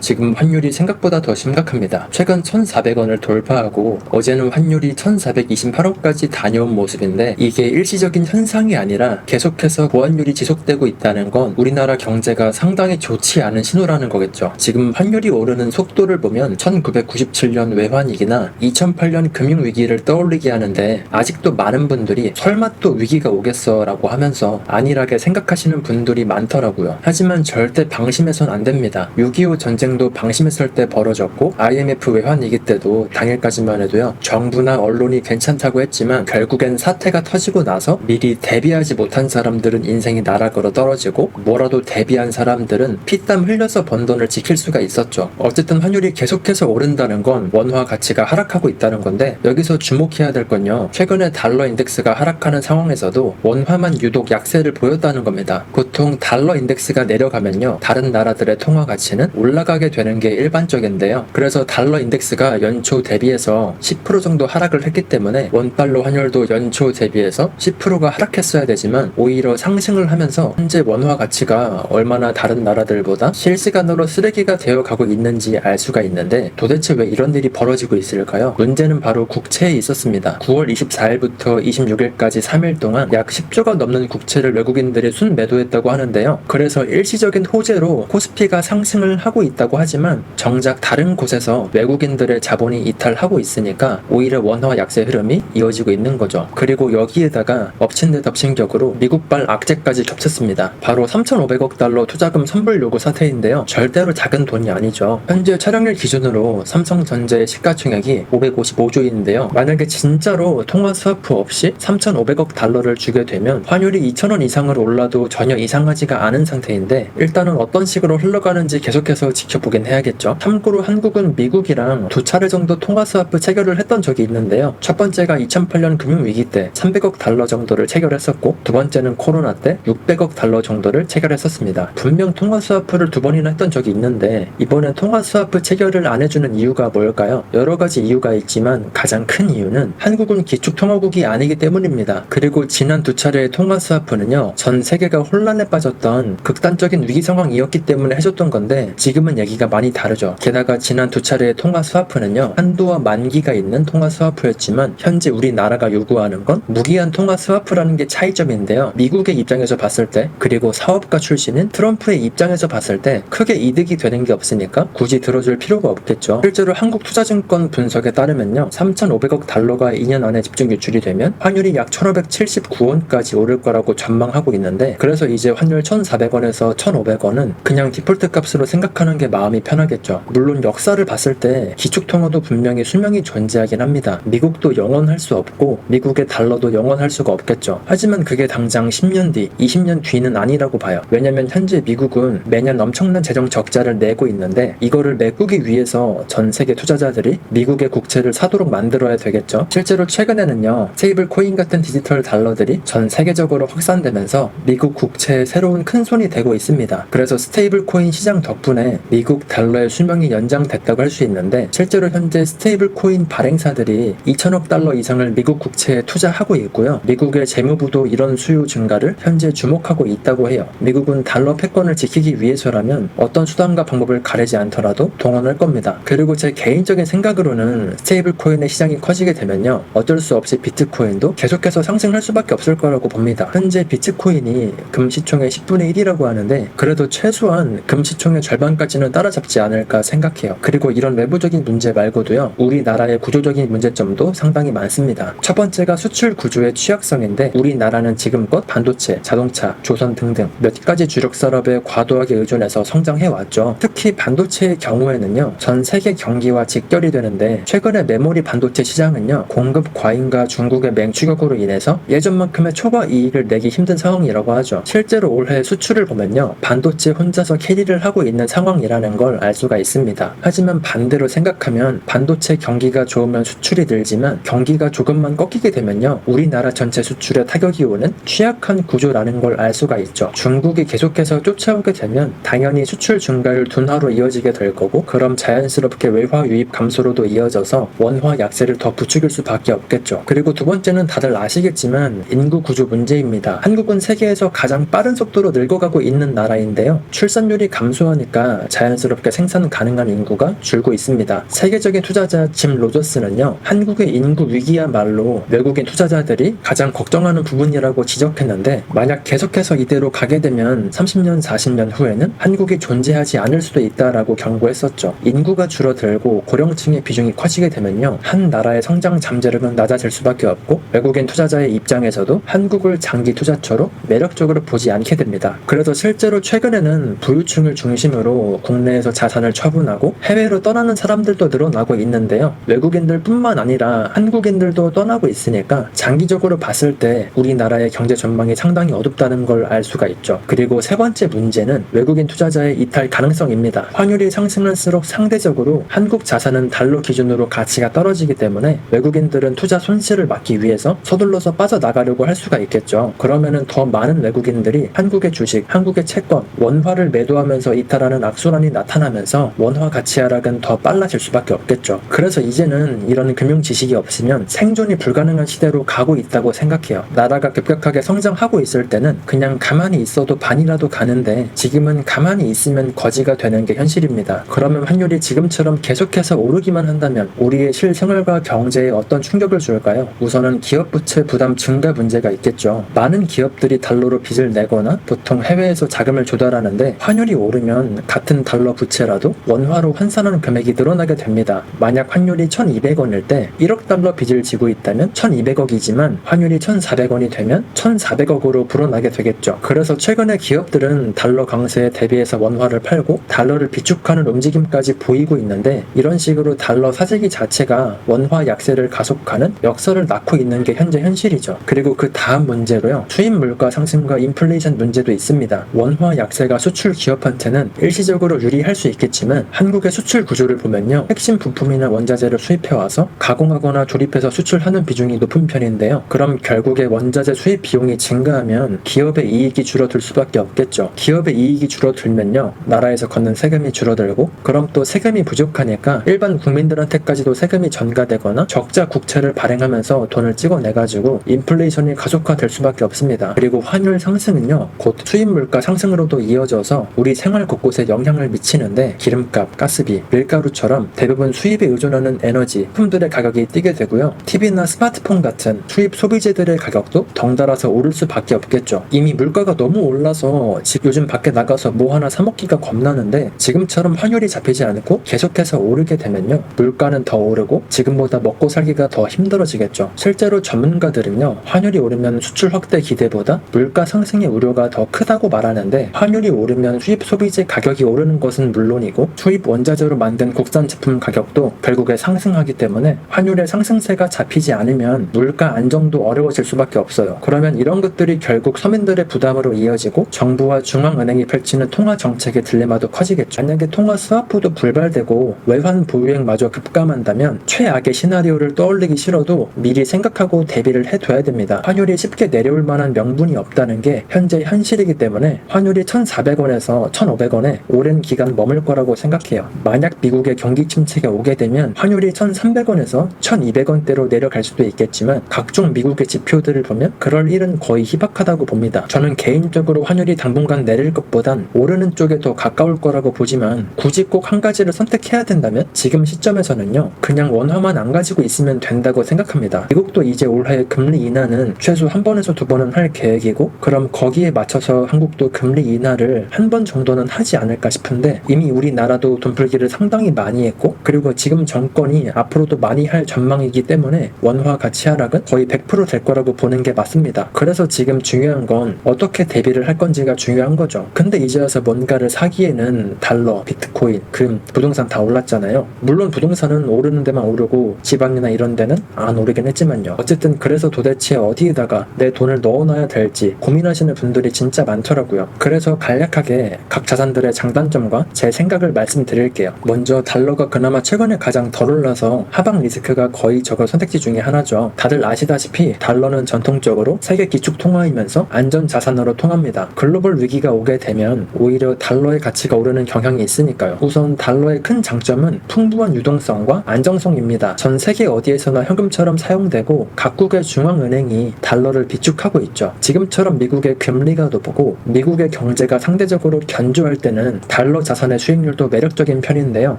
지금 환율이 생각보다 더 심각합니다. 최근 1,400원을 돌파하고 어제는 환율이 1,428원까지 다녀온 모습인데, 이게 일시적인 현상이 아니라 계속해서 고환율이 지속되고 있다는 건 우리나라 경제가 상당히 좋지 않은 신호라는 거겠죠. 지금 환율이 오르는 속도를 보면 1997년 외환위기나 2008년 금융위기를 떠올리게 하는데, 아직도 많은 분들이 설마 또 위기가 오겠어 라고 하면서 안일하게 생각하시는 분들이 많더라고요. 하지만 절대 방심해선 안 됩니다. 6.25 전쟁도 방심했을 때 벌어졌고, IMF 외환위기 때도 당일까지만 해도요, 정부나 언론이 괜찮다고 했지만 결국엔 사태가 터지고 나서 미리 대비하지 못한 사람들은 인생이 나락으로 떨어지고, 뭐라도 대비한 사람들은 피땀 흘려서 번 돈을 지킬 수가 있었죠. 어쨌든 환율이 계속해서 오른다는 건 원화 가치가 하락하고 있다는 건데, 여기서 주목해야 될 건요, 최근에 달러 인덱스가 하락하는 상황에서도 원화만 유독 약세를 보였다는 겁니다. 보통 달러 인덱스가 내려가면요, 다른 나라들의 통화 가치는 올라가게 되는 게 일반적인데요. 그래서 달러 인덱스가 연초 대비해서 10% 정도 하락을 했기 때문에 원달러 환율도 연초 대비해서 10%가 하락했어야 되지만 오히려 상승을 하면서 현재 원화 가치가 얼마나 다른 나라들보다 실시간으로 쓰레기가 되어가고 있는지 알 수가 있는데, 도대체 왜 이런 일이 벌어지고 있을까요? 문제는 바로 국채에 있었습니다. 9월 24일부터 26일까지 3일 동안 약 10조가 넘는 국채를 외국인들이 순매도했다고 하는데요. 그래서 일시적인 호재로 코스피가 상승을 하고 있다고 하지만 정작 다른 곳에서 외국인들의 자본이 이탈하고 있으니까 오히려 원화 약세 흐름이 이어지고 있는 거죠. 그리고 여기에다가 엎친 데 덮친 격으로 미국발 악재까지 겹쳤습니다. 바로 3,500억 달러 투자금 선불 요구 사태인데요. 절대로 작은 돈이 아니죠. 현재 촬영일 기준으로 삼성전자의 시가총액이 555조인데요. 만약에 진짜로 통화 스와프 없이 3,500억 달러를 주게 되면 환율이 2,000원 이상으로 올라도 전혀 이상하지가 않은 상태인데, 일단은 어떤 식으로 흘러가는지 계속해서 지켜보긴 해야겠죠. 참고로 한국은 미국이랑 두 차례 정도 통화 스와프 체결을 했던 적이 있는데요. 첫 번째가 2008년 금융위기 때 300억 달러 정도를 체결했었고, 두 번째는 코로나 때 600억 달러 정도를 체결했었습니다. 분명 통화 스와프를 두 번이나 했던 적이 있는데, 이번엔 통화 스와프 체결을 안 해주는 이유가 뭘까요? 여러 가지 이유가 있지만 가장 큰 이유는 한국은 기축통화국이 아니기 때문입니다. 그리고 지난 두 차례의 통화 스와프는요, 전 세계가 혼란에 빠졌던 극단적인 위기 상황이었기 때문에 해줬던 건데, 지금은 얘기가 많이 다르죠. 게다가 지난 두 차례의 통화 스와프는요, 한도와 만기가 있는 통화 스와프였지만 현재 우리나라가 요구하는 건 무기한 통화 스와프라는 게 차이점인데요. 미국의 입장에서 봤을 때, 그리고 사업가 출신인 트럼프의 입장에서 봤을 때 크게 이득이 되는 게 없으니까 굳이 들어줄 필요가 없겠죠. 실제로 한국투자증권 분석에 따르면요, 3,500억 달러가 2년 안에 집중 유출이 되면 환율이 약 1,579원까지 오를 거라고 전망하고 있는데, 그래서 이제 환율 1,400원에서 1,500원은 그냥 디폴트 값으로 생각하는 게 마음이 편하겠죠. 물론 역사를 봤을 때 기축통화도 분명히 수명이 존재하긴 합니다. 미국도 영원할 수 없고 미국의 달러도 영원할 수가 없겠죠. 하지만 그게 당장 10년 뒤, 20년 뒤는 아니라고 봐요. 왜냐면 현재 미국은 매년 엄청난 재정 적자를 내고 있는데, 이거를 메꾸기 위해서 전 세계 투자자들이 미국의 국채를 사도록 만들어야 되겠죠. 실제로 최근에는요, 스테이블 코인 같은 디지털 달러들이 전 세계적으로 확산되면서 미국 국채에 새로운 큰손이 되고 있습니다. 그래서 스테이블 코인 시장 덕분에 미국 달러의 수명이 연장됐다고 할 수 있는데, 실제로 현재 스테이블 코인 발행사들이 2천억 달러 이상을 미국 국채에 투자하고 있고요. 미국의 재무부도 이런 수요 증가를 현재 주목하고 있다고 해요. 미국은 달러 패권을 지키기 위해서라면 어떤 수단과 방법을 가리지 않더라도 동원할 겁니다. 그리고 제 개인적인 생각으로는 스테이블 코인의 시장이 커지게 되면요, 어쩔 수 없이 비트코인도 계속해서 상승할 수밖에 없을 거라고 봅니다. 현재 비트코인이 금시총의 10분의 1이라고 하는데, 그래도 최소한 금시총의 절반까지는 따라잡지 않을까 생각해요. 그리고 이런 외부적인 문제 말고도요, 우리나라의 구조적인 문제점도 상당히 많습니다. 첫 번째가 수출 구조의 취약성인데, 우리나라는 지금껏 반도체, 자동차, 조선 등등 몇 가지 주력 산업에 과도하게 의존해서 성장해왔죠. 특히 반도체의 경우에는요, 전 세계 경기와 직결이 되는데, 최근에 메모리 반도체 시장은요, 공급 과잉과 중국의 맹추격으로 인해서 예전만큼의 초과 이익을 내기 힘든 상황이라고 하죠. 실제로 올해 수출을 보면요, 반도체 혼자서 캐리를 하고 있는 상황이라는 걸 알 수가 있습니다. 하지만 반대로 생각하면 반도체 경기가 좋으면 수출이 늘지만 경기가 조금만 꺾이게 되면요, 우리나라 전체 수출에 타격이 오는 취약한 구조라는 걸 알 수가 있죠. 중국이 계속해서 쫓아오게 되면 당연히 수출 증가율 둔화로 이어지게 될 거고, 그럼 자연스럽게 외화 유입 감소로도 이어져서 원화 약세를 더 부추길 수밖에 없겠죠. 그리고 두 번째는 다들 아시겠지만 인구 구조 문제입니다. 한국은 세계에서 가장 빠른 속도로 늙어가고 있는 나라인데요, 출산율이 감소하니까 자연 자연스럽게 생산 가능한 인구가 줄고 있습니다. 세계적인 투자자 짐 로저스는요, 한국의 인구 위기야말로 외국인 투자자들이 가장 걱정하는 부분이라고 지적했는데, 만약 계속해서 이대로 가게 되면 30년, 40년 후에는 한국이 존재하지 않을 수도 있다라고 경고했었죠. 인구가 줄어들고 고령층의 비중이 커지게 되면요, 한 나라의 성장 잠재력은 낮아질 수밖에 없고 외국인 투자자의 입장에서도 한국을 장기 투자처로 매력적으로 보지 않게 됩니다. 그래서 실제로 최근에는 부유층을 중심으로 국내에서 자산을 처분하고 해외로 떠나는 사람들도 늘어나고 있는데요. 외국인들 뿐만 아니라 한국인들도 떠나고 있으니까 장기적으로 봤을 때 우리나라의 경제 전망이 상당히 어둡다는 걸 알 수가 있죠. 그리고 세 번째 문제는 외국인 투자자의 이탈 가능성입니다. 환율이 상승할수록 상대적으로 한국 자산은 달러 기준으로 가치가 떨어지기 때문에 외국인들은 투자 손실을 막기 위해서 서둘러서 빠져나가려고 할 수가 있겠죠. 그러면은 더 많은 외국인들이 한국의 주식, 한국의 채권, 원화를 매도하면서 이탈하는 악순환이 나타나면서 원화 가치 하락은 더 빨라질 수밖에 없겠죠. 그래서 이제는 이런 금융 지식이 없으면 생존이 불가능한 시대로 가고 있다고 생각해요. 나라가 급격하게 성장하고 있을 때는 그냥 가만히 있어도 반이라도 가는데, 지금은 가만히 있으면 거지가 되는 게 현실입니다. 그러면 환율이 지금처럼 계속해서 오르기만 한다면 우리의 실생활과 경제에 어떤 충격을 줄까요? 우선은 기업 부채 부담 증가 문제가 있겠죠. 많은 기업들이 달러로 빚을 내거나 보통 해외에서 자금을 조달하는데, 환율이 오르면 같은 달러 부채라도 원화로 환산하는 금액이 늘어나게 됩니다. 만약 환율이 1,200원일 때 1억 달러 빚을 지고 있다면 1,200억이지만 환율이 1,400원이 되면 1,400억으로 불어나게 되겠죠. 그래서 최근에 기업들은 달러 강세에 대비해서 원화를 팔고 달러를 비축하는 움직임까지 보이고 있는데, 이런 식으로 달러 사재기 자체가 원화 약세를 가속하는 역설을 낳고 있는 게 현재 현실이죠. 그리고 그 다음 문제로요, 수입 물가 상승과 인플레이션 문제도 있습니다. 원화 약세가 수출 기업한테는 일시적으로 유리할 수 있겠지만 한국의 수출 구조를 보면요, 핵심 부품이나 원자재를 수입해와서 가공하거나 조립해서 수출하는 비중이 높은 편인데요. 그럼 결국에 원자재 수입 비용이 증가하면 기업의 이익이 줄어들 수밖에 없겠죠. 기업의 이익이 줄어들면요, 나라에서 걷는 세금이 줄어들고, 그럼 또 세금이 부족하니까 일반 국민들한테까지도 세금이 전가되거나 적자 국채를 발행하면서 돈을 찍어내가지고 인플레이션이 가속화될 수밖에 없습니다. 그리고 환율 상승은요, 곧 수입 물가 상승으로도 이어져서 우리 생활 곳곳에 영향을 미치는데, 기름값, 가스비, 밀가루처럼 대부분 수입에 의존하는 에너지, 품들의 가격이 뛰게 되고요. TV나 스마트폰 같은 수입 소비재들의 가격도 덩달아서 오를 수밖에 없겠죠. 이미 물가가 너무 올라서 요즘 밖에 나가서 뭐 하나 사 먹기가 겁나는데, 지금처럼 환율이 잡히지 않고 계속해서 오르게 되면요, 물가는 더 오르고 지금보다 먹고 살기가 더 힘들어지겠죠. 실제로 전문가들은요, 환율이 오르면 수출 확대 기대보다 물가 상승의 우려가 더 크다고 말하는데, 환율이 오르면 수입 소비재 가격이 오르는 것은 물론이고 수입 원자재로 만든 국산 제품 가격도 결국에 상승하기 때문에 환율의 상승세가 잡히지 않으면 물가 안정도 어려워질 수밖에 없어요. 그러면 이런 것들이 결국 서민들의 부담으로 이어지고 정부와 중앙은행이 펼치는 통화 정책의 딜레마도 커지겠죠. 만약에 통화 스와프도 불발되고 외환 보유액마저 급감한다면 최악의 시나리오를 떠올리기 싫어도 미리 생각하고 대비를 해둬야 됩니다. 환율이 쉽게 내려올 만한 명분이 없다는 게 현재 현실이기 때문에 환율이 1,400원에서 1,500원에 오랜 기간 머물 거라고 생각해요. 만약 미국의 경기 침체가 오게 되면 환율이 1,300원에서 1,200원대로 내려갈 수도 있겠지만 각종 미국의 지표들을 보면 그럴 일은 거의 희박하다고 봅니다. 저는 개인적으로 환율이 당분간 내릴 것보단 오르는 쪽에 더 가까울 거라고 보지만, 굳이 꼭 한 가지를 선택해야 된다면 지금 시점에서는요, 그냥 원화만 안 가지고 있으면 된다고 생각합니다. 미국도 이제 올해 금리 인하는 최소 한 번에서 두 번은 할 계획이고, 그럼 거기에 맞춰서 한국도 금리 인하를 한 번 정도는 하지 않을까 싶은데, 이미 우리나라도 돈풀기를 상당히 많이 했고, 그리고 지금 정권이 앞으로도 많이 할 전망이기 때문에 원화 가치 하락은 거의 100% 될 거라고 보는 게 맞습니다. 그래서 지금 중요한 건 어떻게 대비를 할 건지가 중요한 거죠. 근데 이제 와서 뭔가를 사기에는 달러, 비트코인, 금, 부동산 다 올랐잖아요. 물론 부동산은 오르는 데만 오르고 지방이나 이런 데는 안 오르긴 했지만요. 어쨌든 그래서 도대체 어디에다가 내 돈을 넣어놔야 될지 고민하시는 분들이 진짜 많더라고요. 그래서 간략하게 각 자산들의 장단점과 제 생각을 말씀드릴게요. 먼저 달러가 그나마 최근에 가장 덜 올라서 하방 리스크가 거의 적은 선택지 중에 하나죠. 다들 아시다시피 달러는 전통적으로 세계 기축 통화이면서 안전 자산으로 통합니다. 글로벌 위기가 오게 되면 오히려 달러의 가치가 오르는 경향이 있으니까요. 우선 달러의 큰 장점은 풍부한 유동성과 안정성입니다. 전 세계 어디에서나 현금처럼 사용되고 각국의 중앙은행이 달러를 비축하고 있죠. 지금처럼 미국의 금리가 높고 미국의 경제가 상대적으로 견조할 때는 달러 달러 자산의 수익률도 매력적인 편인데요.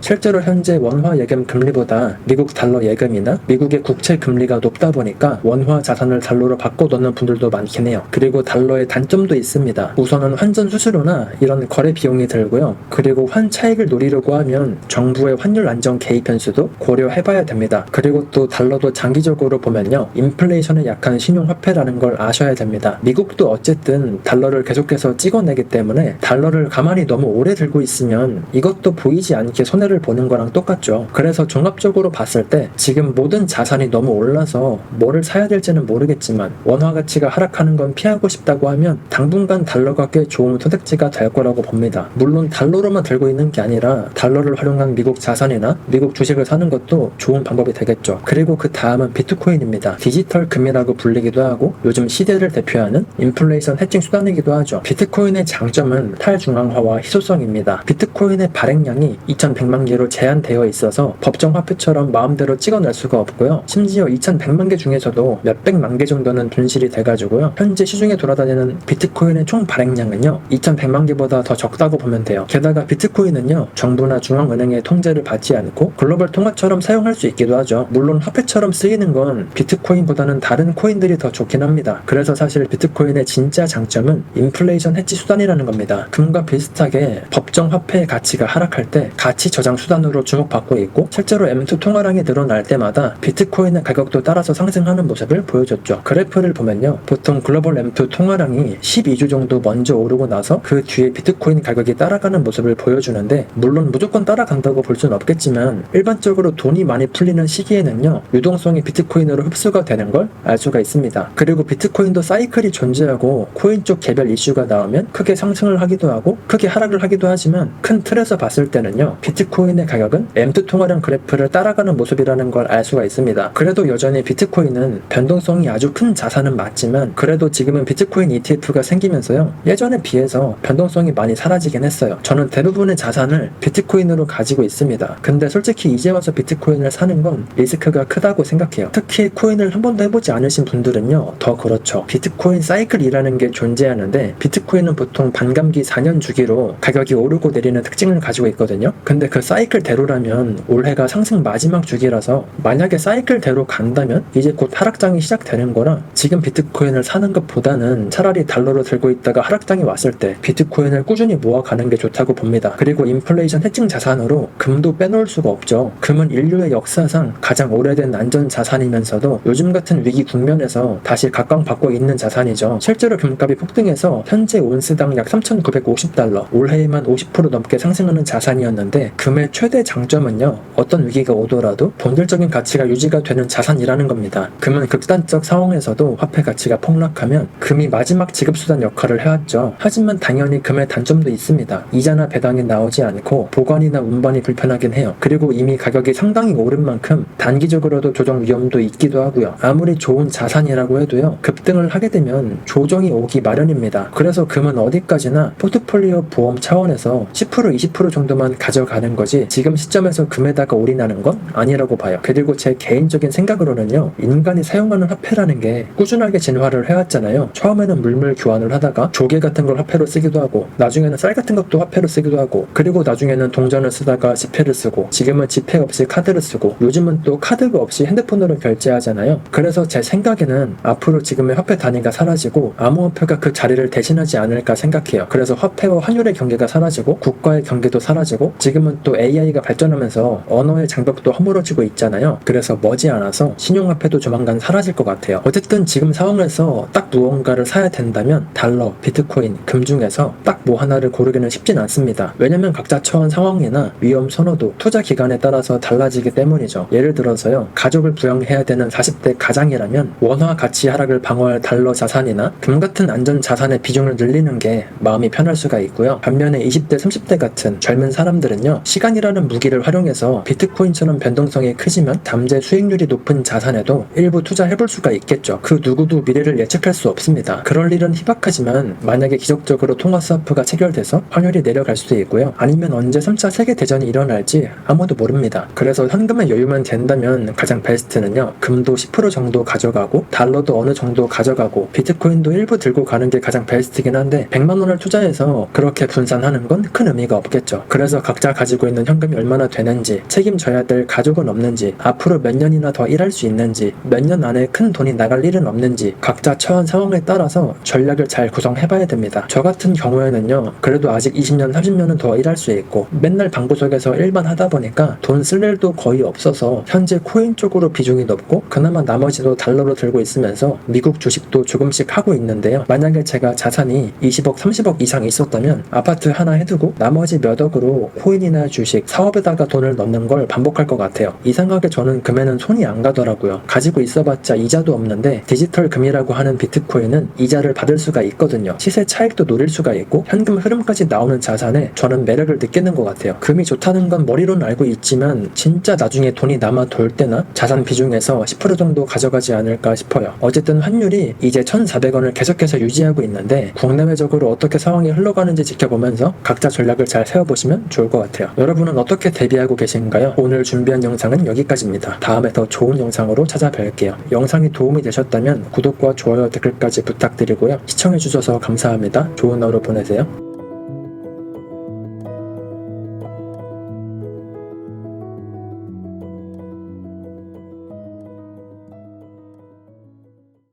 실제로 현재 원화 예금 금리보다 미국 달러 예금이나 미국의 국채 금리가 높다 보니까 원화 자산을 달러로 바꿔 넣는 분들도 많긴 해요. 그리고 달러의 단점도 있습니다. 우선은 환전 수수료나 이런 거래 비용이 들고요. 그리고 환 차익을 노리려고 하면 정부의 환율 안정 개입 변수도 고려해봐야 됩니다. 그리고 또 달러도 장기적으로 보면요, 인플레이션에 약한 신용화폐라는 걸 아셔야 됩니다. 미국도 어쨌든 달러를 계속해서 찍어내기 때문에 달러를 가만히 너무 오래 들고 있으면 이것도 보이지 않게 손해를 보는 거랑 똑같죠. 그래서 종합적으로 봤을 때 지금 모든 자산이 너무 올라서 뭐를 사야 될지는 모르겠지만 원화 가치가 하락하는 건 피하고 싶다고 하면 당분간 달러가 꽤 좋은 선택지가 될 거라고 봅니다. 물론 달러로만 들고 있는 게 아니라 달러를 활용한 미국 자산이나 미국 주식을 사는 것도 좋은 방법이 되겠죠. 그리고 그 다음은 비트코인입니다. 디지털 금이라고 불리기도 하고 요즘 시대를 대표하는 인플레이션 해칭 수단이기도 하죠. 비트코인의 장점은 탈중앙화와 희소성입니다. 비트코인의 발행량이 2100만 개로 제한되어 있어서 법정 화폐처럼 마음대로 찍어낼 수가 없고요. 심지어 2100만 개 중에서도 몇백만 개 정도는 분실이 돼가지고요. 현재 시중에 돌아다니는 비트코인의 총 발행량은요, 2100만 개보다 더 적다고 보면 돼요. 게다가 비트코인은요, 정부나 중앙은행의 통제를 받지 않고 글로벌 통화처럼 사용할 수 있기도 하죠. 물론 화폐처럼 쓰이는 건 비트코인보다는 다른 코인들이 더 좋긴 합니다. 그래서 사실 비트코인의 진짜 장점은 인플레이션 해지 수단이라는 겁니다. 금과 비슷하게 법정 화폐의 가치가 하락할 때 가치 저장 수단으로 주목받고 있고, 실제로 M2 통화량이 늘어날 때마다 비트코인의 가격도 따라서 상승하는 모습을 보여줬죠. 그래프를 보면요, 보통 글로벌 M2 통화량이 12주 정도 먼저 오르고 나서 그 뒤에 비트코인 가격이 따라가는 모습을 보여주는데, 물론 무조건 따라간다고 볼 수는 없겠지만 일반적으로 돈이 많이 풀리는 시기에는요, 유동성이 비트코인으로 흡수가 되는 걸 알 수가 있습니다. 그리고 비트코인도 사이클이 존재하고 코인 쪽 개별 이슈가 나오면 크게 상승을 하기도 하고 크게 하락을 하기도 하지만 큰 틀에서 봤을 때는요, 비트코인의 가격은 M2 통화량 그래프를 따라가는 모습이라는 걸 알 수가 있습니다. 그래도 여전히 비트코인은 변동성이 아주 큰 자산은 맞지만 그래도 지금은 비트코인 ETF가 생기면서요, 예전에 비해서 변동성이 많이 사라지긴 했어요. 저는 대부분의 자산을 비트코인으로 가지고 있습니다. 근데 솔직히 이제 와서 비트코인을 사는 건 리스크가 크다고 생각해요. 특히 코인을 한 번도 해보지 않으신 분들은요, 더 그렇죠. 비트코인 사이클이라는 게 존재하는데 비트코인은 보통 반감기 4년 주기로 가격이 오르고 내리는 특징을 가지고 있거든요. 근데 그 사이클대로라면 올해가 상승 마지막 주기라서 만약에 사이클대로 간다면 이제 곧 하락장이 시작되는 거라 지금 비트코인을 사는 것보다는 차라리 달러로 들고 있다가 하락장이 왔을 때 비트코인을 꾸준히 모아가는 게 좋다고 봅니다. 그리고 인플레이션 해칭 자산으로 금도 빼놓을 수가 없죠. 금은 인류의 역사상 가장 오래된 안전 자산이면서도 요즘 같은 위기 국면에서 다시 각광받고 있는 자산이죠. 실제로 금값이 폭등해서 현재 온스당 약 3,950달러, 올해에만 50% 넘게 상승하는 자산이었는데, 금의 최대 장점은요, 어떤 위기가 오더라도 본질적인 가치가 유지가 되는 자산이라는 겁니다. 금은 극단적 상황에서도 화폐 가치가 폭락하면 금이 마지막 지급수단 역할을 해왔죠. 하지만 당연히 금의 단점도 있습니다. 이자나 배당이 나오지 않고 보관이나 운반이 불편하긴 해요. 그리고 이미 가격이 상당히 오른 만큼 단기적으로도 조정 위험도 있기도 하고요. 아무리 좋은 자산이라고 해도요, 급등을 하게 되면 조정이 오기 마련입니다. 그래서 금은 어디까지나 포트폴리오 보험 차원에서 10% 20% 정도만 가져가는 거지 지금 시점에서 금에다가 올인하는 건 아니라고 봐요. 그리고 제 개인적인 생각으로는요, 인간이 사용하는 화폐라는 게 꾸준하게 진화를 해왔잖아요. 처음에는 물물 교환을 하다가 조개 같은 걸 화폐로 쓰기도 하고, 나중에는 쌀 같은 것도 화폐로 쓰기도 하고, 그리고 나중에는 동전을 쓰다가 지폐를 쓰고, 지금은 지폐 없이 카드를 쓰고, 요즘은 또 카드가 없이 핸드폰으로 결제하잖아요. 그래서 제 생각에는 앞으로 지금의 화폐 단위가 사라지고 암호화폐가 그 자리를 대신하지 않을까 생각해요. 그래서 화폐와 환율의 경계가 사라지고 국가의 경계도 사라지고, 지금은 또 AI가 발전하면서 언어의 장벽도 허물어지고 있잖아요. 그래서 머지않아서 신용화폐도 조만간 사라질 것 같아요. 어쨌든 지금 상황에서 딱 무언가를 사야 된다면 달러, 비트코인, 금 중에서 딱 뭐 하나를 고르기는 쉽진 않습니다. 왜냐면 각자 처한 상황이나 위험 선호도, 투자 기간에 따라서 달라지기 때문이죠. 예를 들어서요, 가족을 부양해야 되는 40대 가장이라면 원화 가치 하락을 방어할 달러 자산이나 금 같은 안전 자산의 비중을 늘리는 게 마음이 편할 수가 있고요. 반면에 20대, 30대 같은 젊은 사람들은요, 시간이라는 무기를 활용해서 비트코인처럼 변동성이 크지만 담재 수익률이 높은 자산에도 일부 투자해볼 수가 있겠죠. 그 누구도 미래를 예측할 수 없습니다. 그럴 일은 희박하지만 만약에 기적적으로 통화 스와프가 체결돼서 환율이 내려갈 수도 있고요. 아니면 언제 3차 세계대전이 일어날지 아무도 모릅니다. 그래서 현금의 여유만 된다면 가장 베스트는요, 금도 10% 정도 가져가고 달러도 어느 정도 가져가고 비트코인도 일부 들고 가는 게 가장 베스트긴 한데 100만 원을 투자해서 그렇게 분산하는 건 큰 의미가 없겠죠. 그래서 각자 가지고 있는 현금이 얼마나 되는지, 책임져야 될 가족은 없는지, 앞으로 몇 년이나 더 일할 수 있는지, 몇 년 안에 큰 돈이 나갈 일은 없는지 각자 처한 상황에 따라서 전략을 잘 구성해봐야 됩니다. 저 같은 경우에는요, 그래도 아직 20년, 30년은 더 일할 수 있고 맨날 방구석에서 일만 하다 보니까 돈 쓸 일도 거의 없어서 현재 코인 쪽으로 비중이 높고 그나마 나머지도 달러로 들고 있으면서 미국 주식도 조금씩 하고 있는데요. 만약에 제가 자산이 20억, 30억 이상 있었다면 아파트 하나 해두고 나머지 몇 억으로 코인이나 주식, 사업에다가 돈을 넣는 걸 반복할 것 같아요. 이상하게 저는 금에는 손이 안 가더라고요. 가지고 있어봤자 이자도 없는데 디지털 금이라고 하는 비트코인은 이자를 받을 수가 있거든요. 시세 차익도 노릴 수가 있고 현금 흐름까지 나오는 자산에 저는 매력을 느끼는 것 같아요. 금이 좋다는 건 머리로는 알고 있지만 진짜 나중에 돈이 남아 돌 때나 자산 비중에서 10% 정도 가져가지 않을까 싶어요. 어쨌든 환율이 이제 1,400원을 계속해서 유지하고 있는데 국내외적으로 어떻게 상황이 흘러가는지 지켜보면서 각자 전략을 잘 세워보시면 좋을 것 같아요. 여러분은 어떻게 대비하고 계신가요? 오늘 준비한 영상은 여기까지입니다. 다음에 더 좋은 영상으로 찾아뵐게요. 영상이 도움이 되셨다면 구독과 좋아요, 댓글까지 부탁드리고요. 시청해주셔서 감사합니다. 좋은 하루 보내세요.